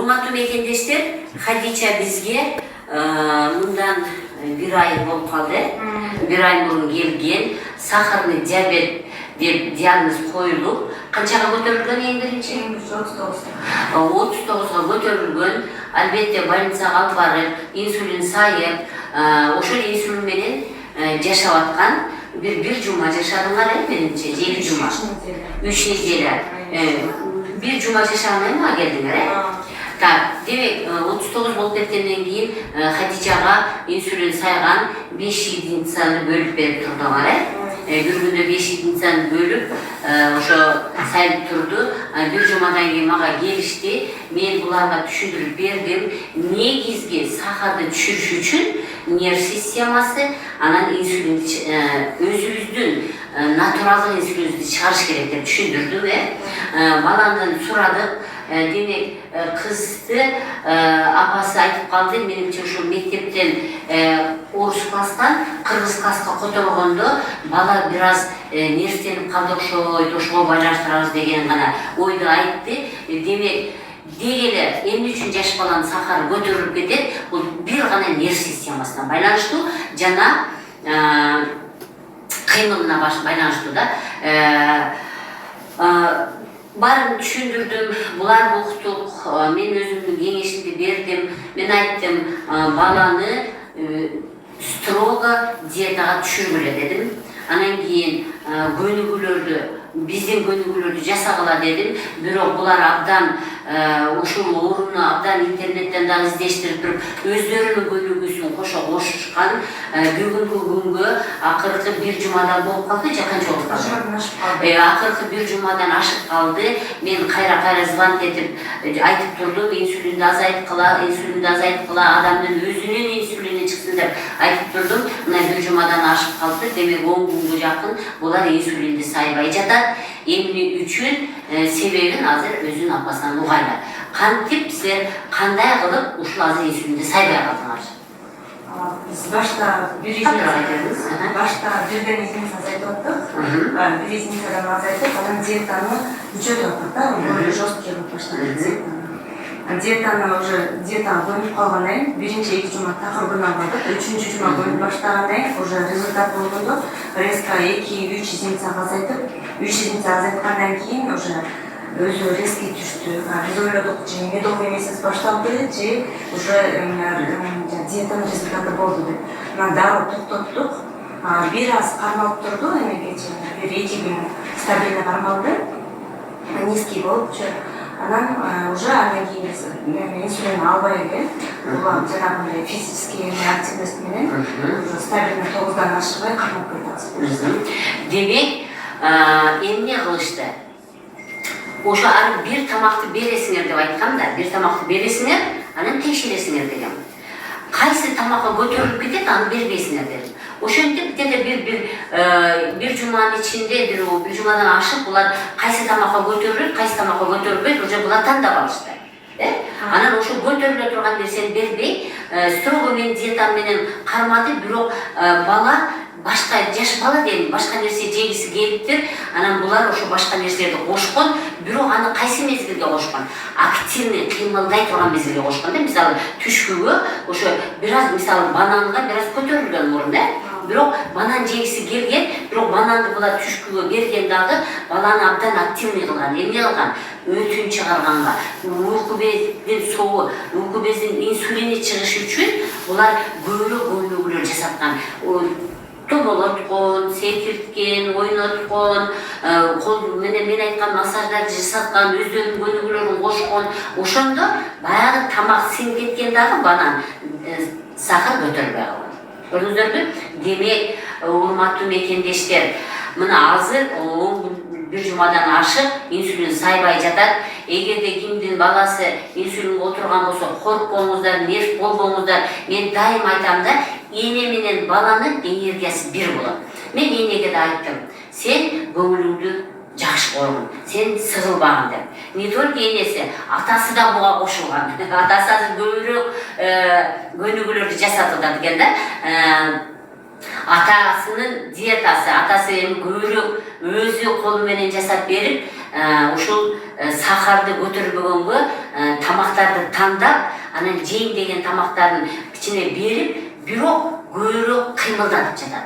Урматтуу мекендештер, Хадича бизге мындан bir ay болуп калды. Bir ay мурун келген, сахарный диабет деп диагноз коюлуп, канчага көтөрүлгөн эң биринчи? 39 көтөрүлгөн. Албетте больницага алып барып, инсулин сайып, ошол инсулин менен жашап аткан. Bir жума жашадыңар, менимче, 7 жума. 3 неделя. Bir жума жашаган эмне келдиңер, Так, демек 39 болуп кеткенден кийин Хадичага инсулин сайган 5 единицаны бөлүп берип турдуңар, бир күндө 5 единицаны бөлүп, ошо сайып турду. Bir жумадан кийин мага келишти. Мен буларга түшүндүрүп бердим. Негизги сахарды түшүрүш үчүн нерв системасы, анан инсулин өзүбүздүн натуралдык инсулинди чыгарыш керек деп түшүндүрдүм. Баламдан сурадык. Демек кызды апасы айтып калды, менимче ушул мектептен орус класстан кыргыз класска которгондо бала бир аз нервтенип калды окшойт, ошого байлаштырабыз деген гана ойду айтты. Демек дегеле эмне үчүн жаш баланын сахары көтөрүлүп кетет? Бул бир гана нерв системасына байланыштуу жана кыймылына байланыштуу да. Барын түшүндүрдүм, булар уктук, мен өзүмдүн кеңешимди бердим. Мен айттым, баланы строго диетага түшүргүлө дедим. Анан кийин биздин көнүгүүлөрдү жасагыла дедим. Бирок булар абдан ушул орунду абдан интернеттен дагы издештирип туруп, өздөрүнүн көнүгүүсүн кошушкан. Бүгүнкү күнгө акыркы bir жумадан болуп калды, канча болуп калды? Акыркы bir жумадан ашып калды. Мен кайра звонок этип айтып турдум, инсулинди азайткыла, адамдын өзүнүн инсулини чыксын деп айтып турдум. Мына bir жумадан ашып калды. Демек 10 күнгө жакын булар инсулинди сайбай жатат. Эмне үчүн себебин азыр өзүнүн апасынан угайлы. Кантип силер кандай кылып ушул азыр инсулинди сайбай калдыңар? Biz başta bir birden izin azaytıp attık. Bir izin azaytıp, onun dietanı vücut yaptık da, böyle жесткий başladı dietanı. Dietanı dieta boyunуп kalgandan, birinci iki cuma takır gün aldık, üçüncü cuma boyunуп başlagandan, rezultat oldu. Резко 2-3 izin azaytıp, 3 izin azaytkandan keyin өзү резкий түштү. Биз ойлодук, медовый месяц башталды, уже диетанын результаты болду деп. Дагы токтоттук. Бир аз кармалып турду, эмеге бир 2 күн стабильно кармалды. Низкий болупчу. Анан уже андан кийин инсулин албай эле, жанагындай физический активность менен уже стабильно 9дан ашпай кармап кетет. Демек, эмне кылышты? Ошо bir тамакты бересиңер деп айткам да, bir тамакты бересиңер, анан текшересиңер дегем. Кайсы тамакка көтөрүлүп кетет, аны бербейсиңер дедим. Ошентип bir жуманын ичинде, bir жумадан ашып, булар кайсы тамакка көтөрүлөт, кайсы тамакка көтөрүлбөйт, уже булар тандап алышты. Анан ошо көтөрүлө турган нерсени бербей, строго мен диетам менен кармады, бирок бала башка жаш бала дейм, башка нерсе жегиси келиптир. Анан булар ошо башка нерселерди кошкон, бирок аны кайсы мезгилге кошкон? Активный кыймылдай турган мезгилге кошкон да. Мисалы түшкүгө ошо бир аз, мисалы бананга бир аз көтөрүлгөн мурун, бирок банан жегиси келген, бирок бананды булар түшкүгө берген дагы баланы абдан активный кылган. Эмне кылган? Өтүн чыгарганга, уйку бездин соогу, уйку бездин инсулини чыгыш үчүн булар көбүрөөк көнүгүүлөр жасаткан. Томолоткон, секирткен, ойноткон, кол менен мен айткан массаждарды жасаткан, өздөрүнүн көнүгүүлөрүн кошкон. Ошондо баягы тамак сиңип кеткен дагы банан сахар көтөрбөй калган. Көрдүңүздөрбү? Демек, урматтуу мекендештер, мына азыр 1 жумадан ашып инсулин сайбай жатат. Эгерде кимдин баласы инсулинге отурган болсо, коркпоңуздар, нерв болбоңуздар. Мен дайым айтам да, эне менен баланын энергиясы бир болот. Мен энеге да айттым, сен көңүлүңдү жакшы койгун, сен сыгылбагын деп. Не только энеси, атасы да буга кошулган. Атасы азыр көбүрөөк көнүгүүлөрдү жасатып атат экен да. Атасынын диетасы, атасы эми көбүрөөк өзү колу менен жасап берип, ушул сахарды көтөрбөгөнгө тамақтарды таңдап, анан жейін деген тамақтарын içine беріп, бирок көбүрөөк кыймылдатып жатат.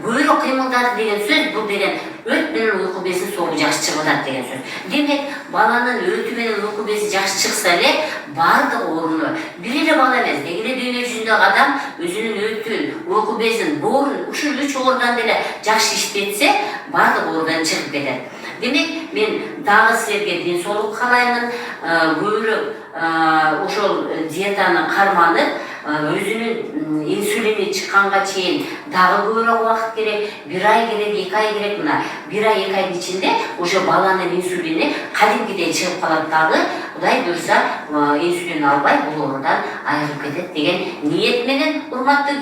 Көбүрөөк кыймылдатып деген сөз, бул деген өт менен уйку бези согу жакшы чыгып атат деген сөз. Демек, баланын өтү менен уйку бези жакшы чыкса эле, бардык орunu бир эле бала эмес, деги эле дүйнө жүзүндөгү адам өзүнүн өтүн, уйку безин, боорун ушул 3 орган деле жакшы иштетсе, бардык орган чыгып кетет. Демек, мен дагы силерге ден соолук каалаймын, көбүрөөк ошол диетаны карманып, өзүнүн инсулини чыкканга чейин дагы көбүрөөк убакыт керек, 1 ай керек, 2 ай керек, мына 1 ай 2 айдын ичинде ошо баланын инсулини кадимкидей чыгып калат дагы, Кудай буйрса инсулин албай бул оорудан айрылып кетет деген ниет менен урматтуу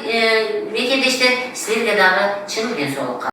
мекендештер, силерге дагы чын ден соолук.